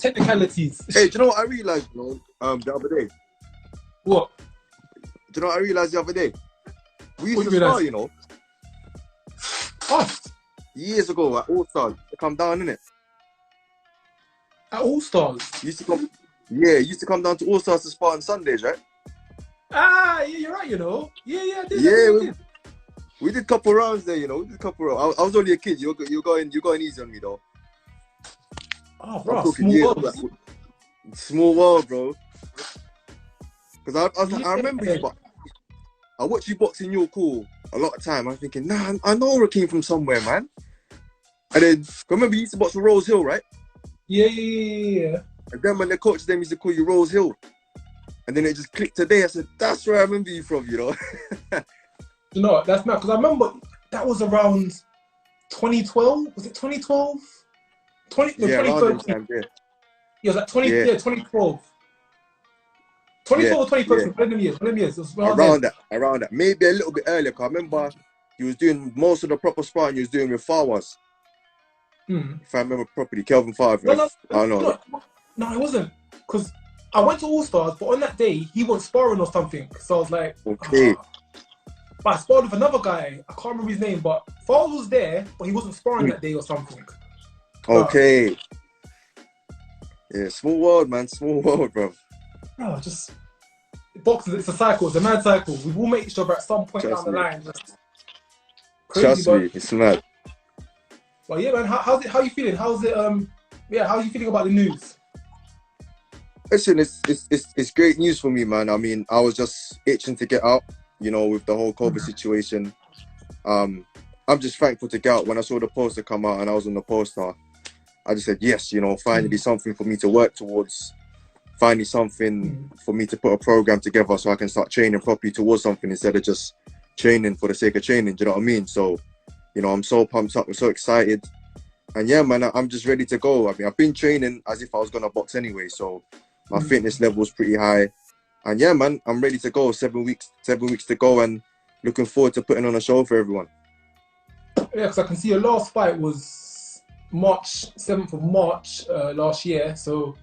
technicalities. Hey, do you know what I realised, the other day? What? Do you know what I realised the other day? We used What to you spar, realise? Us? years ago at All Stars. To come down, innit? At All Stars? Used to come down to All Stars to spar on Sundays, right? Ah, yeah, you're right, Yeah, I did. Yeah, we did a couple rounds there, We did a couple rounds. I was only a kid. You're going easy on me, though. Oh, bro, I'm talking small years. world. Small world, bro. Because I remember you, but I watched you boxing your call a lot of time. I'm thinking, nah, I know Rakeem from somewhere, man. And then, remember you used to box for Rose Hill, right? Yeah. And then when the coach them used to call you Rose Hill. And then it just clicked today. I said, that's where I remember you from, That's not, because I remember that was around 2012. Was it 2012? 2013. Yeah, Yeah, it was like 2012. 2012 or 2013, one of them years. It was around that. Maybe a little bit earlier, because I remember you was doing most of the proper sparring you was doing with Farwas. If I remember properly, Kelvin Farwas. No, it wasn't. Because I went to All Stars, but on that day, he was sparring or something. So I was like, okay. But I sparred with another guy. I can't remember his name, but Farwas was there, but he wasn't sparring that day or something. Okay. Yeah, small world, man. Small world, bro. No, just boxing. It's a cycle. It's a mad cycle. We will make each other at some point down the line. Just crazy, Trust me, it's mad. But yeah, man. How you feeling? How's it? How are you feeling about the news? Listen, it's great news for me, man. I mean, I was just itching to get out, with the whole COVID situation. I'm just thankful to get out. When I saw the poster come out and I was on the poster, I just said, yes, finally something for me to work towards. Finally something for me to put a program together so I can start training properly towards something instead of just training for the sake of training. Do you know what I mean? So, I'm so pumped up. I'm so excited. And yeah, man, I'm just ready to go. I mean, I've been training as if I was going to box anyway. So my fitness level is pretty high. And yeah, man, I'm ready to go. 7 weeks to go, and looking forward to putting on a show for everyone. Yeah, because I can see your last fight was 7th of March last year. So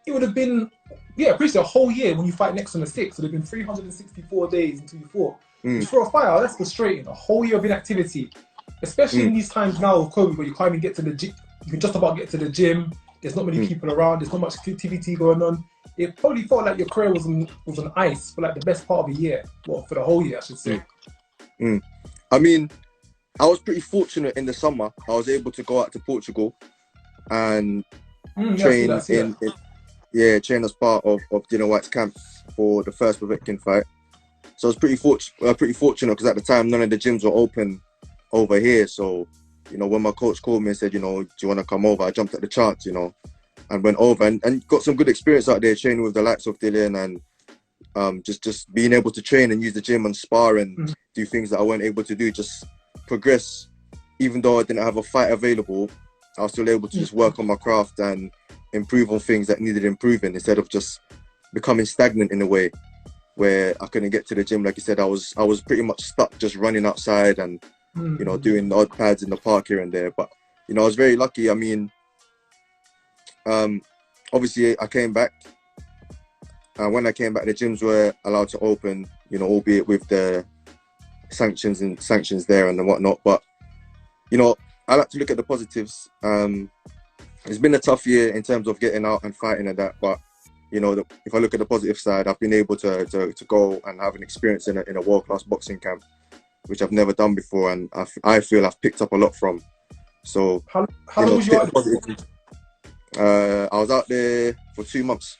it would have been, pretty much a whole year when you fight next on the 6th. It would have been 364 days until you fought. Which for a fighter, that's frustrating. A whole year of inactivity. Especially in these times now of COVID where you can't even get to the gym. You can just about get to the gym. There's not many people around. There's not much activity going on. It probably felt like your career was on ice for like the best part of a year. Well, for the whole year, I should say. I mean, I was pretty fortunate in the summer. I was able to go out to Portugal and train train as part of Dillian Whyte's camp for the first Povetkin fight. So I was pretty fortunate because at the time none of the gyms were open over here. So, when my coach called me and said, do you want to come over? I jumped at the chance, and went over and got some good experience out there training with the likes of Dillian and just being able to train and use the gym and spar and do things that I weren't able to do, just progress. Even though I didn't have a fight available, I was still able to just work on my craft and improve on things that needed improving instead of just becoming stagnant in a way where I couldn't get to the gym. Like you said, I was pretty much stuck just running outside and doing the odd pads in the park here and there. But I was very lucky. I mean, obviously I came back. When I came back, the gyms were allowed to open, albeit with the sanctions there and whatnot. But I like to look at the positives. It's been a tough year in terms of getting out and fighting and that, but if I look at the positive side, I've been able to go and have an experience in a world-class boxing camp, which I've never done before, and I feel I've picked up a lot from. So how long was you out there? I was out there for 2 months.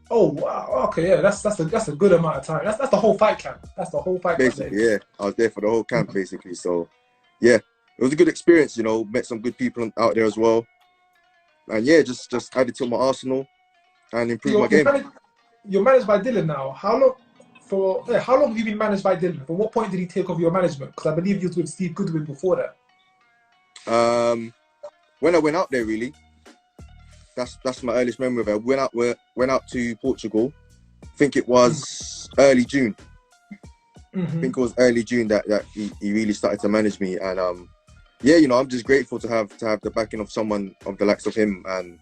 Oh wow! Okay, yeah, that's a good amount of time. That's the whole fight camp. That's the whole fight camp. Basically, yeah, I was there for the whole camp basically. So yeah, it was a good experience. Met some good people out there as well, and yeah, just added to my arsenal and improved my game. You're managed by Dillian now. How long have you been managed by Dillian? From what point did he take over your management? Because I believe you was with Steve Goodwin before that. When I went out there, really, that's my earliest memory of it. Went out to Portugal. I think it was early June. I think it was early June that he really started to manage me, and yeah, I'm just grateful to have the backing of someone of the likes of him, and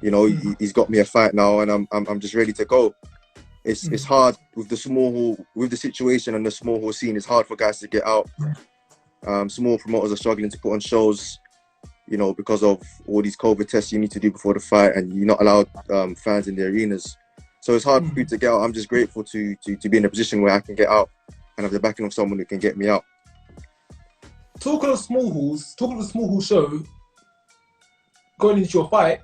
You know, he's got me a fight now, and I'm just ready to go. It's hard with the small hall, with the situation and the small hall scene. It's hard for guys to get out. Small promoters are struggling to put on shows, you know, because of all these COVID tests you need to do before the fight, and you're not allowed fans in the arenas. So it's hard for people to get out. I'm just grateful to be in a position where I can get out and have the backing of someone who can get me out. Talking of the small hall show, going into your fight,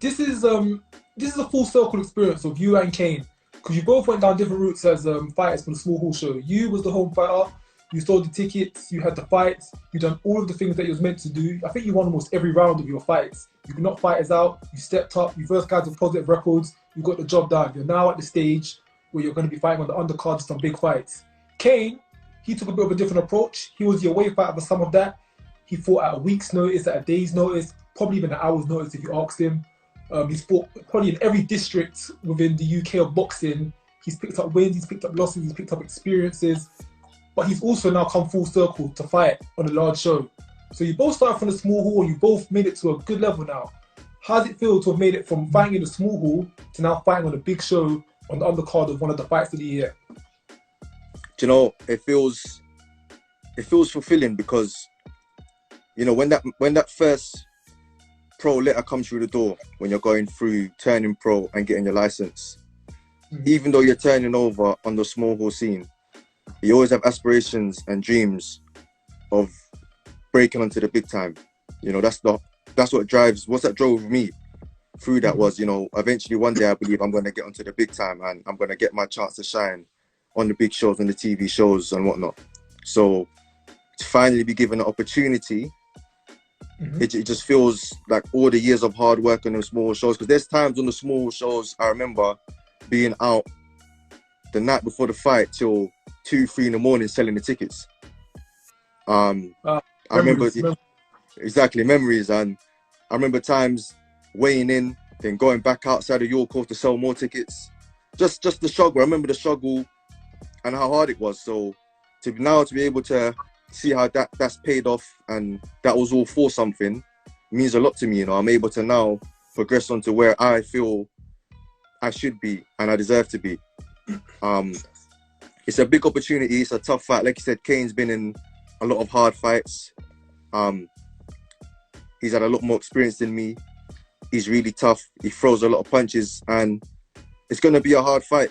this is a full circle experience of you and Kane, because you both went down different routes as fighters for the small hall show. You was the home fighter, you sold the tickets, you had the fights, you done all of the things that you was meant to do. I think you won almost every round of your fights. You knocked fighters out, you stepped up, you first guys with positive records, you got the job done. You're now at the stage where you're going to be fighting on the undercard of some big fights. Kane, he took a bit of a different approach. He was the away fighter for some of that. He fought at a week's notice, at a day's notice, probably even an hour's notice if you asked him. He's fought probably in every district within the UK of boxing. He's picked up wins, he's picked up losses, he's picked up experiences. But he's also now come full circle to fight on a large show. So you both started from the small hall, you both made it to a good level now. How does it feel to have made it from fighting in the small hall to now fighting on a big show on the undercard of one of the fights of the year? Do you know, it feels fulfilling, because, you know, when that first pro letter comes through the door, when you're going through turning pro and getting your license, even though you're turning over on the small hall scene, you always have aspirations and dreams of breaking onto the big time. You know, that's what drove me through that was, you know, eventually one day I believe I'm going to get onto the big time and I'm going to get my chance to shine on the big shows, on the TV shows and whatnot. So to finally be given an opportunity, it just feels like all the years of hard work on the small shows. Because there's times on the small shows, I remember being out the night before the fight till 2, 3 in the morning selling the tickets. I remember exactly memories, and I remember times weighing in, then going back outside of York Court to sell more tickets. Just the struggle. I remember the struggle and how hard it was. So to be able to see how that's paid off, and that was all for something, means a lot to me. You know, I'm able to now progress on to where I feel I should be and I deserve to be. It's a big opportunity. It's a tough fight. Like you said, Kane's been in a lot of hard fights. He's had a lot more experience than me. He's really tough. He throws a lot of punches, and it's going to be a hard fight.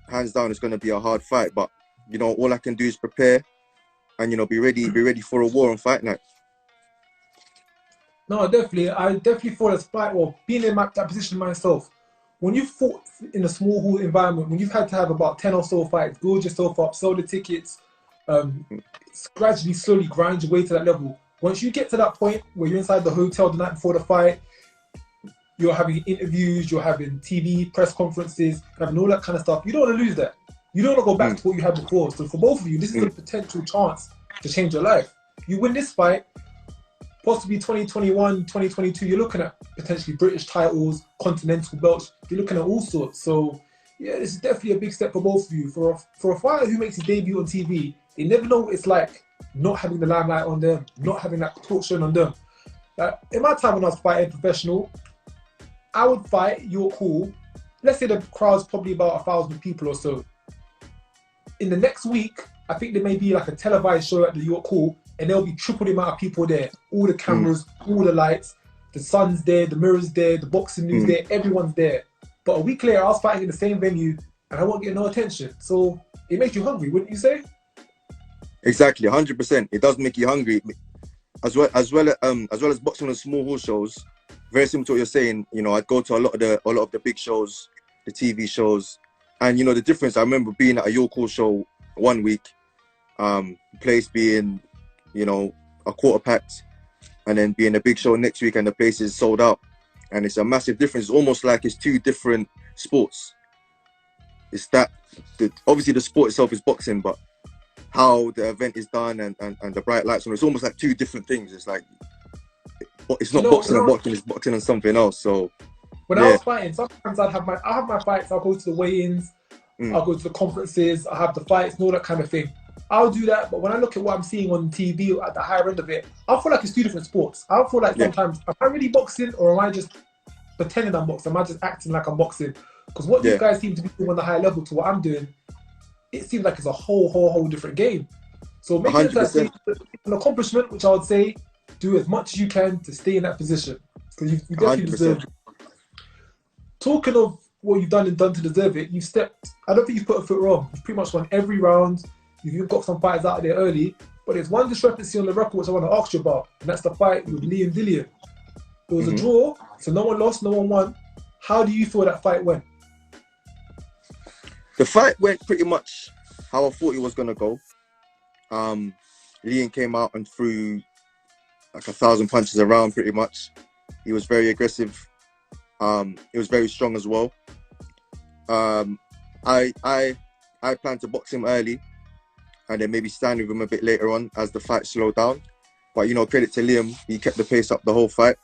Hands down, it's going to be a hard fight. But, you know, all I can do is prepare and, you know, be ready for a war on fight night. No, definitely. I definitely thought as fight, well, being in that position myself, when you fought in a small hall environment, when you've had to have about 10 or so fights, build yourself up, sell the tickets, gradually, slowly grind your way to that level. Once you get to that point where you're inside the hotel the night before the fight, you're having interviews, you're having TV, press conferences, having all that kind of stuff, you don't want to lose that. You don't want to go back to what you had before. So for both of you, this is a potential chance to change your life. You win this fight, possibly 2021, 2022, you're looking at potentially British titles, continental belts, you're looking at all sorts. So yeah, this is definitely a big step for both of you. For a fighter who makes his debut on TV, they never know what it's like not having the limelight on them, not having that talk show on them. Like, in my time when I was fighting professional, I would fight York Hall. Let's say the crowd's probably about 1,000 people or so. In the next week, I think there may be like a televised show at the York Hall, and there'll be triple the amount of people there. All the cameras, all the lights, the sun's there, the mirror's there, the boxing news there, everyone's there. But a week later, I was fighting in the same venue, and I won't get no attention. So it makes you hungry, wouldn't you say? Exactly, 100%. It does make you hungry, as well as boxing on small hall shows. Very similar to what you're saying. You know, I'd go to a lot of the big shows, the TV shows, and you know the difference. I remember being at a York Hall show one week, place being, you know, a quarter packed, and then being a big show next week and the place is sold out, and it's a massive difference. It's almost like it's two different sports. It's that obviously the sport itself is boxing, but how the event is done and the bright lights on, it's almost like two different things. It's like it's not boxing and boxing, it's boxing and something else. So when I was fighting, sometimes I'll have my fights, I'll go to the weigh-ins, I'll go to the conferences, I'll have the fights and all that kind of thing. I'll do that, but when I look at what I'm seeing on TV at the higher end of it, I feel like it's two different sports. I feel like sometimes, am I really boxing or am I just pretending I'm boxing? Am I just acting like I'm boxing? Because what these guys seem to be doing on the high level to what I'm doing, it seems like it's a whole different game. So making it like an accomplishment, which I would say, do as much as you can to stay in that position. Because you definitely 100%. deserve it. Talking of what you've done to deserve it, I don't think you've put a foot wrong. You've pretty much won every round. You've even got some fighters out there early. But there's one discrepancy on the record which I want to ask you about, and that's the fight with Dillian. It was a draw, so no one lost, no one won. How do you feel that fight went? The fight went pretty much how I thought it was going to go. Dillian came out and threw like 1,000 punches around pretty much. He was very aggressive. He was very strong as well. I planned to box him early and then maybe stand with him a bit later on as the fight slowed down. But, you know, credit to Liam, he kept the pace up the whole fight.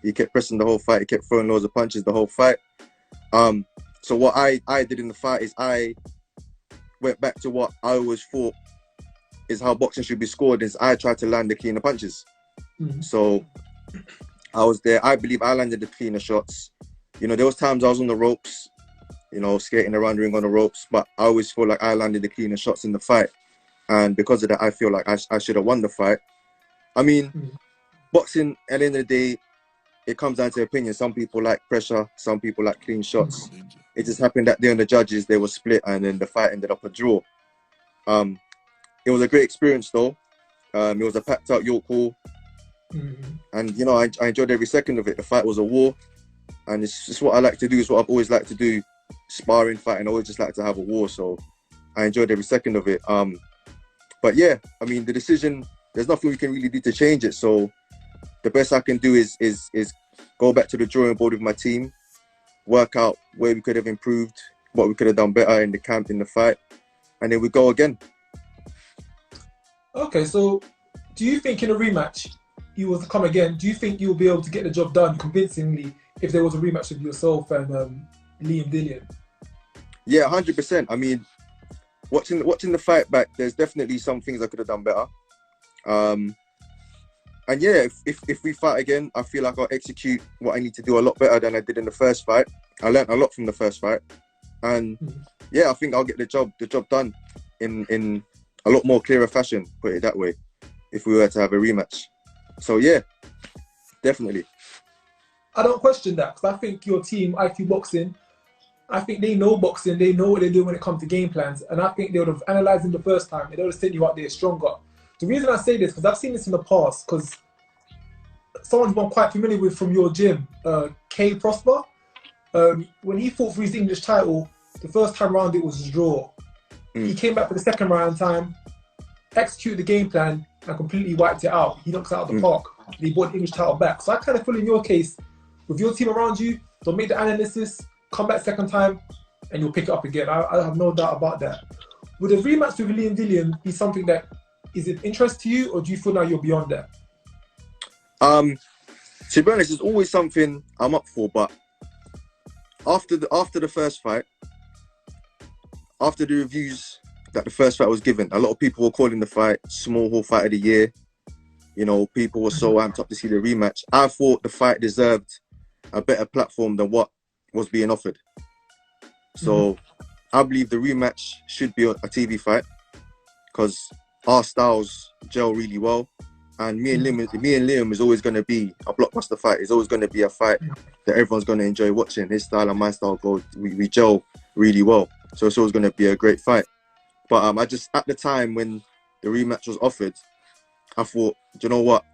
He kept pressing the whole fight. He kept throwing loads of punches the whole fight. So what I did in the fight is I went back to what I always thought is how boxing should be scored, is I tried to land the cleaner punches. So I was there. I believe I landed the cleaner shots. You know, there was times I was on the ropes, you know, skating around the ring on the ropes, but I always feel like I landed the cleaner shots in the fight. And because of that, I feel like I should have won the fight. I mean, boxing, at the end of the day, it comes down to opinion. Some people like pressure, some people like clean shots. It just happened that day on the judges, they were split, and then the fight ended up a draw. It was a great experience though. It was a packed out York Hall. And, you know, I enjoyed every second of it. The fight was a war. And it's just what I like to do. It's what I've always liked to do. Sparring, fighting, I always just like to have a war. So I enjoyed every second of it. But yeah, I mean, the decision, there's nothing we can really do to change it. So the best I can do is go back to the drawing board with my team, work out where we could have improved, what we could have done better in the camp, in the fight, and then we go again. Okay, so do you think in a rematch, you will come again, do you think you'll be able to get the job done convincingly if there was a rematch with yourself and Liam Dillian? Yeah, 100%. I mean, watching the fight back, there's definitely some things I could have done better. And yeah, if we fight again, I feel like I'll execute what I need to do a lot better than I did in the first fight. I learned a lot from the first fight. And yeah, I think I'll get the job done in a lot more clearer fashion, put it that way, if we were to have a rematch. So yeah, definitely. I don't question that, because I think your team, IQ Boxing, I think they know boxing, they know what they do when it comes to game plans, and I think they would have analysed them the first time, and they would have sent you out there stronger. The reason I say this, because I've seen this in the past, because someone I'm quite familiar with from your gym, K Prosper, when he fought for his English title, the first time round it was a draw. He came back for the second round time, executed the game plan, and completely wiped it out. He knocks it out of the park. He brought the English title back. So I kind of feel in your case, with your team around you, they'll make the analysis, come back second time, and you'll pick it up again. I have no doubt about that. Would a rematch with Liam Dillian be something that is of interest to you, or do you feel now you're beyond that? To be honest, it's always something I'm up for, but after the first fight, after the reviews that the first fight was given, a lot of people were calling the fight small hall fight of the year. You know, people were so amped up to see the rematch. I thought the fight deserved a better platform than what was being offered. So I believe the rematch should be a TV fight, because our styles gel really well. And me and Liam is always going to be a blockbuster fight. It's always going to be a fight that everyone's going to enjoy watching. His style and my style we gel really well. So it's always going to be a great fight. But I just, at the time when the rematch was offered, I thought, do you know what?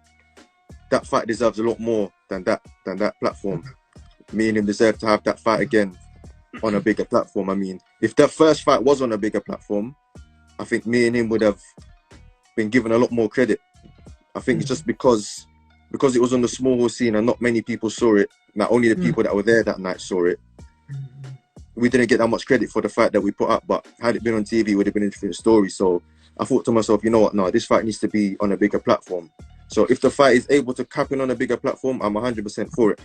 That fight deserves a lot more than that platform. Me and him deserve to have that fight again on a bigger platform. I mean, if that first fight was on a bigger platform, I think me and him would have been given a lot more credit. I think it's just because it was on the small hall scene and not many people saw it. Not only the people that were there that night saw it. We didn't get that much credit for the fight that we put up, but had it been on TV, it would have been a different story. So I thought to myself, you know what, no, this fight needs to be on a bigger platform. So if the fight is able to happen on a bigger platform, I'm 100% for it.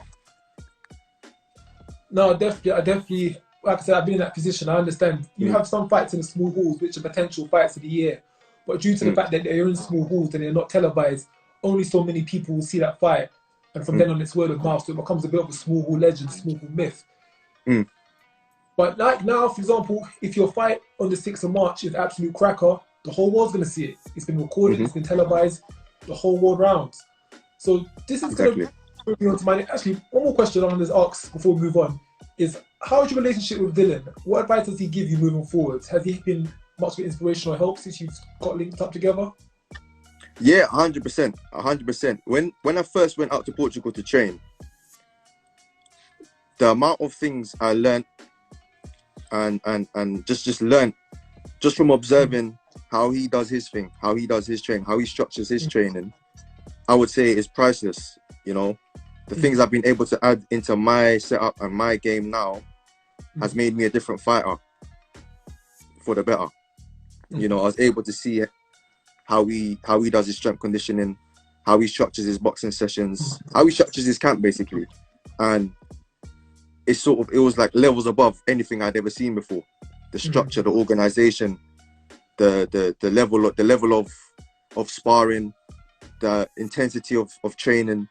No, I definitely, like I said, I've been in that position. I understand. You have some fights in the small halls which are potential fights of the year, but due to the fact that they're in small halls and they're not televised, only so many people will see that fight. And from then on, it's word of mouth, so it becomes a bit of a small hall legend, small hall myth. But like now, for example, if your fight on the 6th of March is absolute cracker, the whole world's going to see it. It's been recorded, it's been televised, the whole world rounds. So this is going to bring me on to my... Actually, one more question I want to ask before we move on is, how is your relationship with Dillian? What advice does he give you moving forward? Has he been much of an inspirational help since you've got linked up together? Yeah, 100%. 100%. When I first went out to Portugal to train, the amount of things I learned and just learned just from observing how he does his thing, how he does his training, how he structures his training, I would say is priceless. You know, the things I've been able to add into my setup and my game now has made me a different fighter for the better. You know, I was able to see how he does his strength conditioning, how he structures his boxing sessions, how he structures his camp basically. And it was like levels above anything I'd ever seen before. The structure, the organization, the level of sparring, the intensity of training.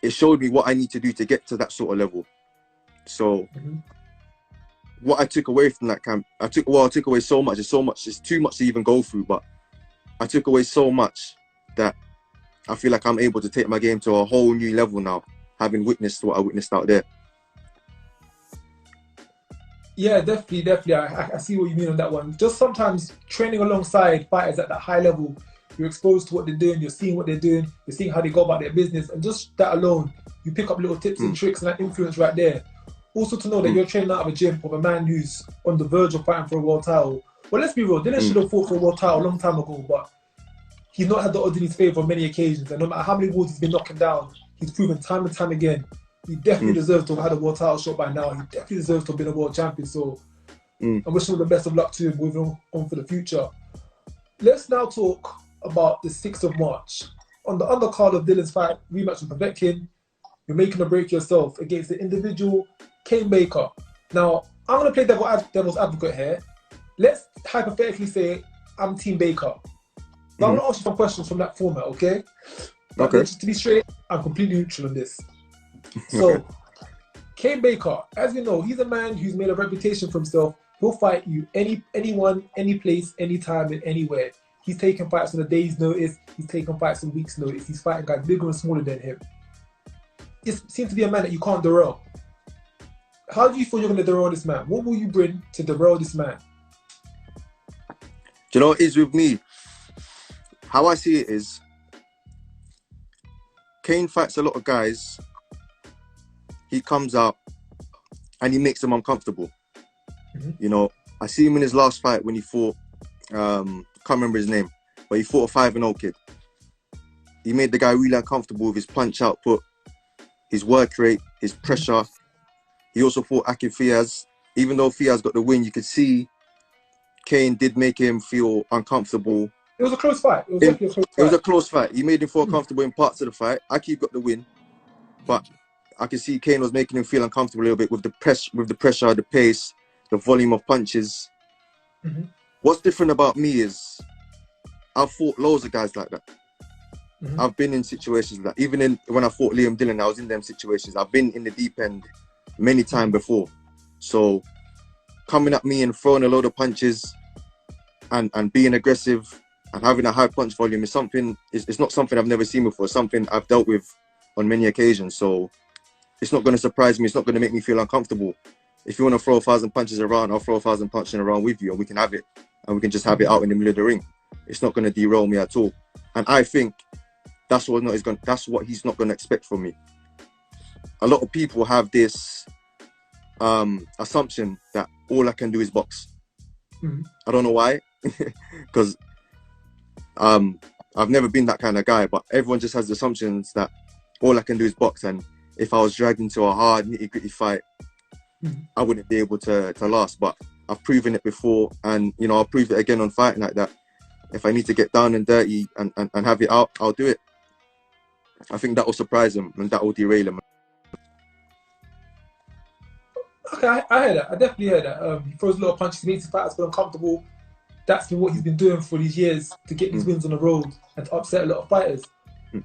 It showed me what I need to do to get to that sort of level. So what I took away from that camp, I took away so much. It's too much to even go through, but I took away so much that I feel like I'm able to take my game to a whole new level now, having witnessed what I witnessed out there. Yeah, definitely. I see what you mean on that one. Just sometimes training alongside fighters at that high level, you're exposed to what they're doing, you're seeing what they're doing, you're seeing how they go about their business, and just that alone, you pick up little tips and tricks and that influence right there. Also to know that you're training out of a gym of a man who's on the verge of fighting for a world title. Well, let's be real, Dillian should have fought for a world title a long time ago, but he's not had the odds in his favour on many occasions, and no matter how many wars he's been knocking down, he's proven time and time again he definitely deserves to have had a world title shot by now. He definitely deserves to have been a world champion. So I'm wishing him the best of luck to him moving on for the future. Let's now talk about the 6th of March. On the undercard of Dillian's fight, rematch with Povetkin, you're making a break yourself against the individual Kane Baker. Now, I'm going to play devil's advocate here. Let's hypothetically say I'm Team Baker. But I'm going to ask you some questions from that format, okay? But just to be straight, I'm completely neutral on this. So, Kane Baker, as we know, he's a man who's made a reputation for himself. He'll fight you anyone, any place, anytime, and anywhere. He's taking fights on a day's notice. He's taking fights on weeks' notice. He's fighting guys bigger and smaller than him. It seems to be a man that you can't derail. How do you feel you're going to derail this man? What will you bring to derail this man? Do you know what it is with me? How I see it is, Kane fights a lot of guys. He comes out and he makes them uncomfortable. You know, I see him in his last fight when he fought, can't remember his name, but he fought a 5-0 kid. He made the guy really uncomfortable with his punch output, his work rate, his pressure. He also fought Akin Fiaz. Even though Fiaz got the win, you could see Kane did make him feel uncomfortable. It was a close fight. It was a close fight. He made him feel uncomfortable in parts of the fight. Akin got the win, but I could see Kane was making him feel uncomfortable a little bit with the pressure, the pace, the volume of punches. What's different about me is I've fought loads of guys like that. I've been in situations like that. Even when I fought Liam Dillon, I was in them situations. I've been in the deep end many times before. So coming at me and throwing a load of punches and being aggressive and having a high punch volume is something. It's not something I've never seen before. It's something I've dealt with on many occasions. So it's not going to surprise me. It's not going to make me feel uncomfortable. If you want to throw 1,000 punches around, I'll throw 1,000 punches around with you and we can have it. And we can just have it out in the middle of the ring. It's not going to derail me at all. And I think that's what he's not going to expect from me. A lot of people have this assumption that all I can do is box. I don't know why. Because I've never been that kind of guy. But everyone just has the assumptions that all I can do is box. And if I was dragged into a hard, nitty-gritty fight, I wouldn't be able to last. But I've proven it before, and you know, I'll prove it again on Fight Night that if I need to get down and dirty and have it out, I'll do it. I think that will surprise him and that will derail him. Okay, I hear that. I definitely hear that. He throws a lot of punches, he makes his fighters feel uncomfortable. That's been what he's been doing for these years to get these wins on the road and to upset a lot of fighters.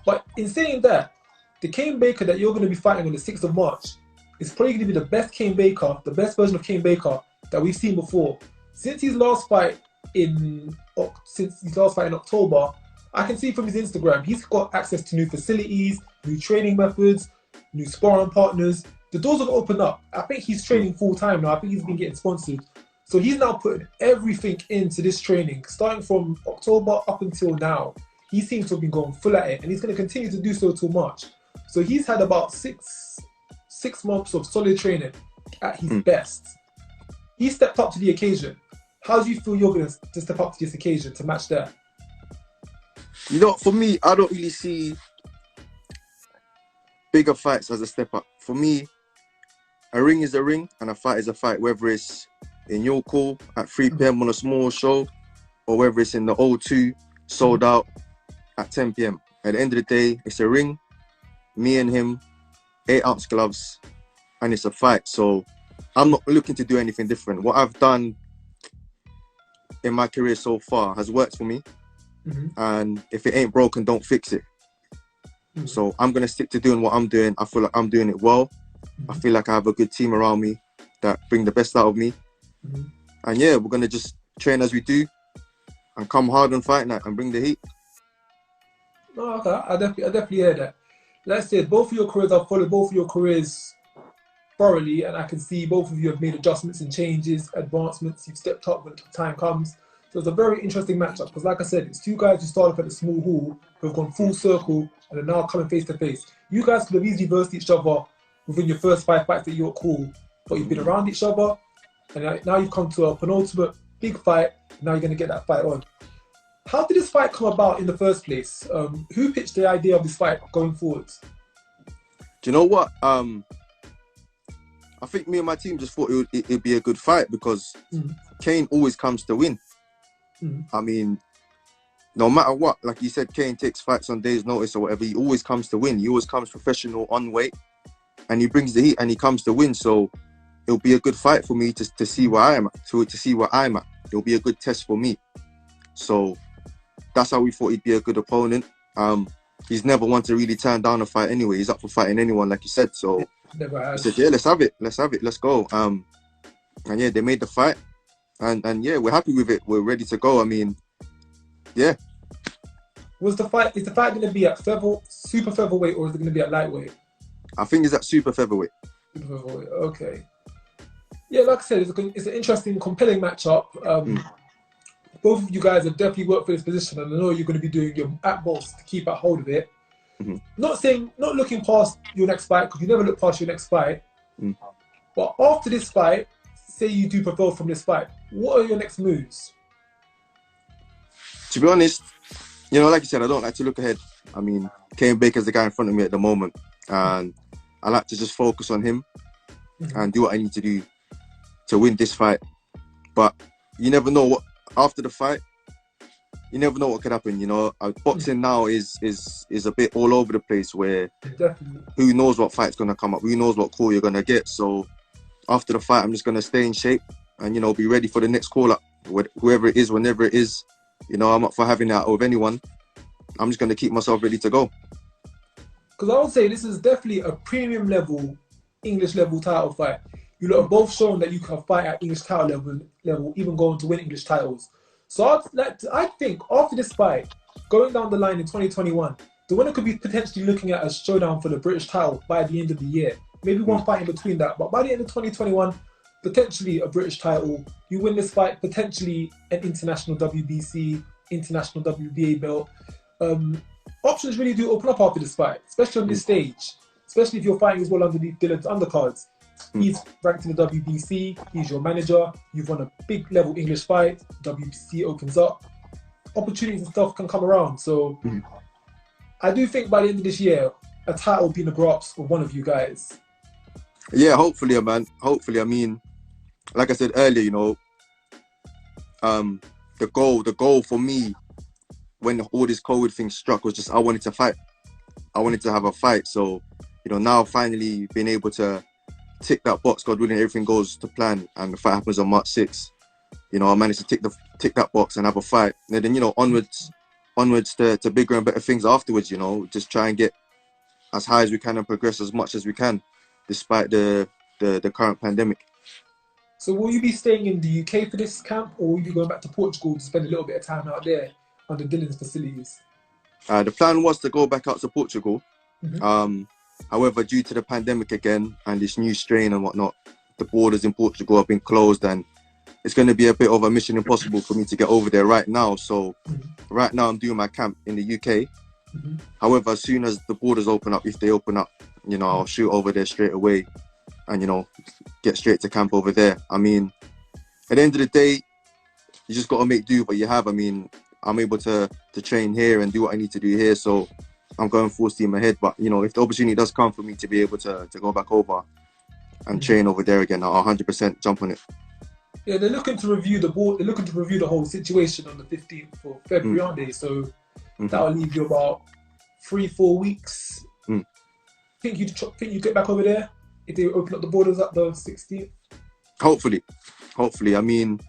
But in saying that, the Kane Baker that you're going to be fighting on the 6th of March is probably going to be the best Kane Baker, the best version of Kane Baker that we've seen before. Since his last fight in October, I can see from his Instagram, he's got access to new facilities, new training methods, new sparring partners. The doors have opened up. I think he's training full time now. I think he's been getting sponsored. So he's now putting everything into this training, starting from October up until now. He seems to have been going full at it, and he's going to continue to do so till March. So he's had about six months of solid training at his best. He stepped up to the occasion. How do you feel you're going to step up to this occasion to match that? You know, for me, I don't really see bigger fights as a step up. For me, a ring is a ring and a fight is a fight, whether it's in your call at 3 p.m. on a small show or whether it's in the O2 sold out at 10 p.m. At the end of the day, it's a ring, me and him, 8-ounce gloves, and it's a fight. So I'm not looking to do anything different. What I've done in my career so far has worked for me. And if it ain't broken, don't fix it. So I'm going to stick to doing what I'm doing. I feel like I'm doing it well. I feel like I have a good team around me that bring the best out of me. And yeah, we're going to just train as we do and come hard on fight night and bring the heat. Oh, okay. I definitely hear that. Like I said, both of your careers, I've followed both of your careers thoroughly, and I can see both of you have made adjustments and changes, advancements. You've stepped up when the time comes. So it's a very interesting matchup because, like I said, it's two guys who started off at the small hall who have gone full circle and are now coming face to face. You guys could have easily versed each other within your first 5 fights at your call, but you've been around each other, and now you've come to a penultimate big fight. And now you're going to get that fight on. How did this fight come about in the first place? Who pitched the idea of this fight going forward? Do you know what? I think me and my team just thought it'd be a good fight because Kane always comes to win. I mean, no matter what, like you said, Kane takes fights on days' notice or whatever. He always comes to win. He always comes professional on weight, and he brings the heat and he comes to win. So it'll be a good fight for me to see where I am at, to see where I'm at. It'll be a good test for me. So that's how we thought he'd be a good opponent. He's never one to really turn down a fight anyway. He's up for fighting anyone, like you said. So he said, yeah, let's have it, let's go. And yeah, they made the fight. And yeah, we're happy with it. We're ready to go. I mean, yeah. Is the fight going to be at super featherweight, or is it going to be at lightweight? I think it's at super featherweight. Super featherweight, okay. Yeah, like I said, it's an interesting, compelling matchup. Both of you guys have definitely worked for this position, and I know you're going to be doing your utmost to keep a hold of it. Not looking past your next fight, because you never look past your next fight. But after this fight, say you do prevail from this fight, what are your next moves? To be honest, you know, like you said, I don't like to look ahead. I mean, Kane Baker's the guy in front of me at the moment, and I like to just focus on him and do what I need to do to win this fight. But you never know what after the fight. You never know what could happen. You know, boxing now is a bit all over the place. Where who knows what fight's gonna come up? Who knows what call you're gonna get? So after the fight, I'm just gonna stay in shape and, you know, be ready for the next call up, whoever it is, whenever it is. You know, I'm up for having that with anyone. I'm just gonna keep myself ready to go. Because I would say this is definitely a premium level, English level title fight. You lot have both shown that you can fight at English title level, even going to win English titles. So I think after this fight, going down the line in 2021, the winner could be potentially looking at a showdown for the British title by the end of the year. Maybe one fight in between that, but by the end of 2021, potentially a British title. You win this fight, potentially an international WBC, international WBA belt. Options really do open up after this fight, especially on this stage. Especially if you're fighting as well underneath Dillian's undercards. He's ranked in the WBC, he's your manager, you've won a big level English fight, WBC opens up. Opportunities and stuff can come around. So I do think by the end of this year, a title will be in the grasp of one of you guys. Yeah, hopefully, man. Hopefully, I mean, like I said earlier, you know, the goal for me when all this COVID thing struck was just I wanted to fight. I wanted to have a fight. So, you know, now finally being able to tick that box, God willing, everything goes to plan, and the fight happens on March 6th. You know, I managed to tick that box and have a fight. And then, you know, onwards to bigger and better things afterwards, you know, just try and get as high as we can and progress as much as we can, despite the current pandemic. So will you be staying in the UK for this camp, or will you be going back to Portugal to spend a little bit of time out there under Dillian's facilities? The plan was to go back out to Portugal. Mm-hmm. However, due to the pandemic again and this new strain and whatnot, the borders in Portugal have been closed, and it's going to be a bit of a mission impossible for me to get over there right now. So right now I'm doing my camp in the UK. Mm-hmm. However, as soon as the borders open up, if they open up, you know, I'll shoot over there straight away and, you know, get straight to camp over there. I mean, at the end of the day, you just got to make do with what you have. I mean, I'm able to train here and do what I need to do here. So I'm going full steam ahead. But, you know, if the opportunity does come for me to be able to go back over and train over there again, I'll 100% jump on it. Yeah, they're looking to review the board. They're looking to review the whole situation on the 15th of February, aren't they? So that'll leave you about 3-4 weeks. Think you get back over there if they open up the borders at the 16th? Hopefully. I mean,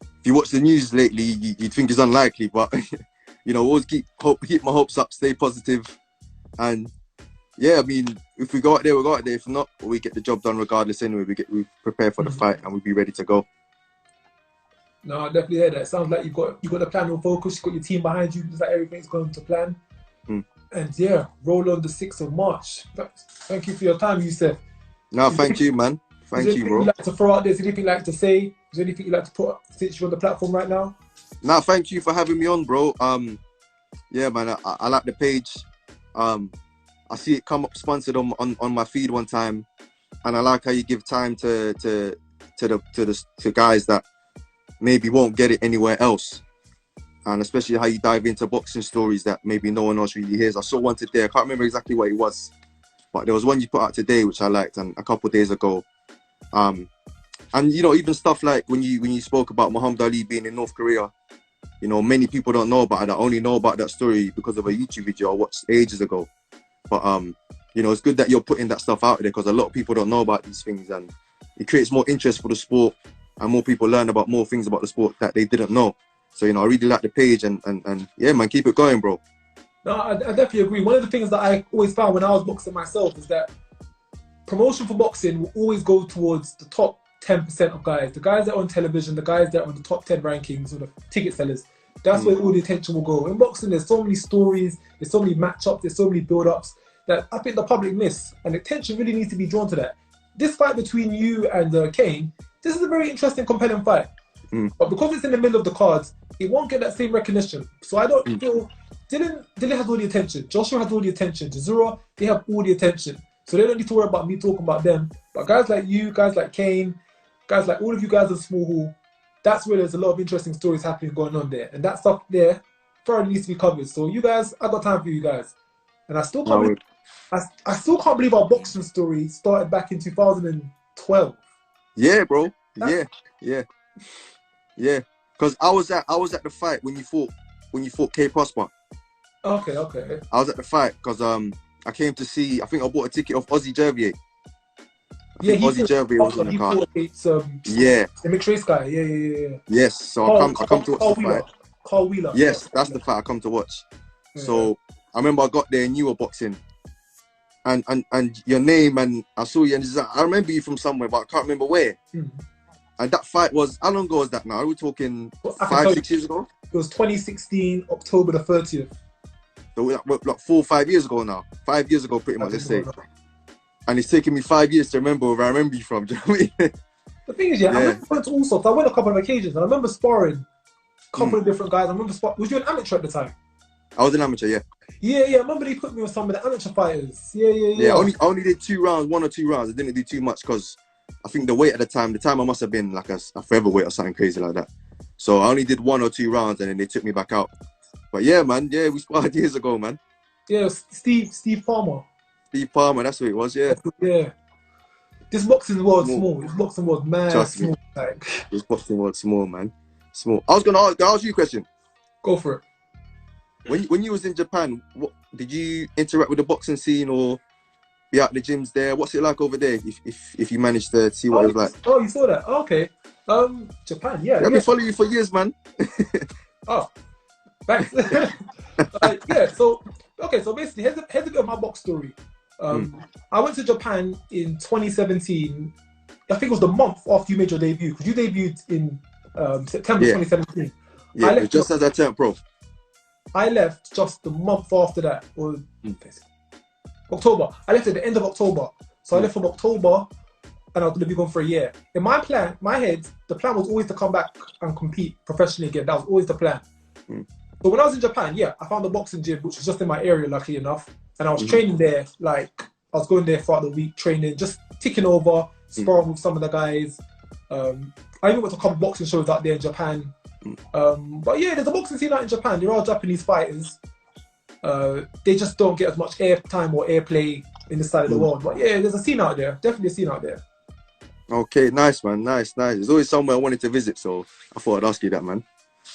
if you watch the news lately, you'd think it's unlikely, but you know, always keep my hopes up, stay positive, and yeah, I mean, if we go out there, we go out there. If not, we get the job done regardless. Anyway, we prepare for the fight and we'll be ready to go. No, I definitely hear that. It sounds like you've got the plan on focus. You've got your team behind you. It's like everything's going to plan. And yeah, roll on the 6th of March. Thank you for your time, Youssef. No, thank you, man. Thank you, bro. You'd like to throw out there? Is there anything you'd like to say? Is there anything you'd like to put since you're on the platform right now? No, thank you for having me on, bro. Yeah, man, I like the page. I see it come up sponsored on my feed one time, and I like how you give time to guys that maybe won't get it anywhere else, and especially how you dive into boxing stories that maybe no one else really hears. I saw one today. I can't remember exactly what it was, but there was one you put out today which I liked, and a couple of days ago. And you know, even stuff like when you spoke about Muhammad Ali being in North Korea, you know, many people don't know about it. I only know about that story because of a YouTube video I watched ages ago. But you know, it's good that you're putting that stuff out there because a lot of people don't know about these things, and it creates more interest for the sport, and more people learn about more things about the sport that they didn't know. So, you know, I really like the page, and yeah, man, keep it going, bro. No, I definitely agree. One of the things that I always found when I was boxing myself is that promotion for boxing will always go towards the top 10% of guys. The guys that are on television, the guys that are on the top 10 rankings or the ticket sellers. That's where all the attention will go. In boxing, there's so many stories, there's so many matchups, there's so many build-ups that I think the public miss, and attention really needs to be drawn to that. This fight between you and Kane, this is a very interesting, compelling fight. But because it's in the middle of the cards, it won't get that same recognition. So I don't feel Dillian has all the attention. Joshua has all the attention. Jazura, they have all the attention. So they don't need to worry about me talking about them. But guys like you, guys like Kane, guys like all of you guys in Small Hall, that's where there's a lot of interesting stories happening going on there. And that stuff there thoroughly needs to be covered. So you guys, I got time for you guys. And I still can't believe our boxing story started back in 2012. Yeah, bro. Yeah. Because I was at the fight when you fought K Prosper. Okay. I was at the fight because I came to see. I think I bought a ticket off Ozzy Jervier. Ozzy Jervier was on the card. The mixed race guy. Yeah. Yes. So I come to watch the fight. Carl Wheeler. Yes, that's the fight I come to watch. Yeah. So I remember I got there and you were boxing, and your name, and I saw you, and I remember you from somewhere, but I can't remember where. And that fight was, how long ago was that now? Are we talking 5-6 years ago? It was 2016, October the 30th. So like 4 or 5 years ago now. 5 years ago, pretty much, let's say. And it's taken me 5 years to remember where I remember you from. Do you know what I mean? The thing is, I went to all sorts. I went a couple of occasions, and I remember sparring a couple of different guys. I remember was you an amateur at the time? I was an amateur, yeah. Yeah. I remember they put me with some of the amateur fighters. Yeah. Yeah, I only did 2 rounds, 1 or 2 rounds. I didn't do too much because I think the weight at the time I must have been like a featherweight or something crazy like that. So I only did 1 or 2 rounds, and then they took me back out. But yeah, man, we sparred years ago, man. Yeah, Steve Palmer. Steve Palmer, that's what it was, yeah. Yeah. This boxing world small. This boxing world mad small. Like. This boxing world small, man. Small. I was gonna ask you a question. Go for it. When you was in Japan, what did you interact with the boxing scene or be out the gyms there? What's it like over there? If you managed to see what it was like. Oh, you saw that? Oh, okay. Japan, yeah. I've been following you for years, man. Oh, thanks. So okay, so basically, here's a bit of my box story. I went to Japan in 2017. I think it was the month after you made your debut, because you debuted in September 2017. Yeah, it was just as I turned pro. I left just the month after that, or October. I left at the end of October. So I left from October, and I was going to be gone for a year. In my head, the plan was always to come back and compete professionally again. That was always the plan. But when I was in Japan, I found a boxing gym, which was just in my area, luckily enough. And I was training there, like, I was going there throughout the week, training, just ticking over, sparring with some of the guys. I even went to a couple boxing shows out there in Japan. But yeah, there's a boxing scene out in Japan. There are Japanese fighters. They just don't get as much airtime or airplay in this side of the world. But yeah, there's a scene out there. Definitely a scene out there. Okay, nice, man. Nice. There's always somewhere I wanted to visit, so I thought I'd ask you that, man.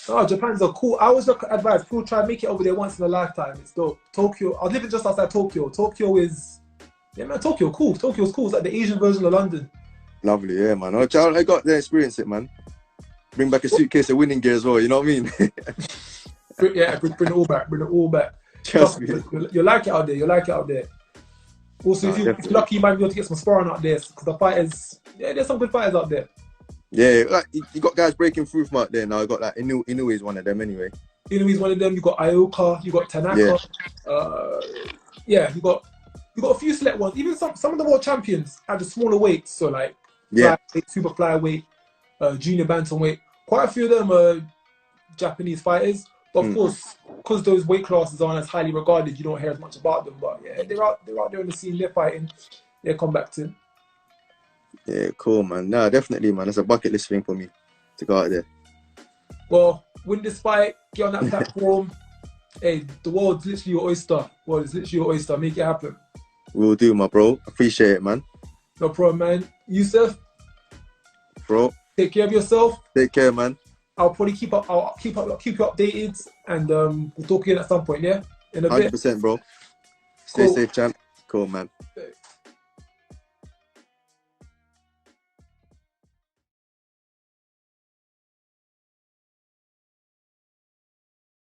Oh, Japan's a cool. I always advise people try and make it over there once in a lifetime. It's dope. Tokyo. I was living just outside Tokyo. Tokyo is, Tokyo cool. Tokyo's cool. It's like the Asian version of London. Lovely, yeah, man. I got to experience it, man. Bring back a suitcase of winning gear as well. You know what I mean? bring it all back. Bring it all back. Trust me. You like it out there. Also, if you're lucky, you might be able to get some sparring out there, because the fighters, there's some good fighters out there. Yeah, like you got guys breaking through from out there now. I got like Inoue is one of them anyway. Inoue's one of them. You got Ioka, you got Tanaka. You got a few select ones. Even some of the world champions at the smaller weights. So like flyweight, super flyweight, junior bantamweight. Quite a few of them are Japanese fighters. But of course, because those weight classes aren't as highly regarded, you don't hear as much about them. But yeah, they're out there in the scene. They're fighting. They're combating. Yeah, cool, man. No, definitely, man. It's a bucket list thing for me to go out there. Well, win this fight, get on that platform. Hey, the world's literally your oyster. Make it happen. Will do, my bro. Appreciate it, man. No problem, man. Youssef, bro, take care of yourself. Take care, man. I'll probably keep you updated, and we'll talk again at some point. Yeah, in a bit. 100%, bro. Stay safe, champ. Cool, man.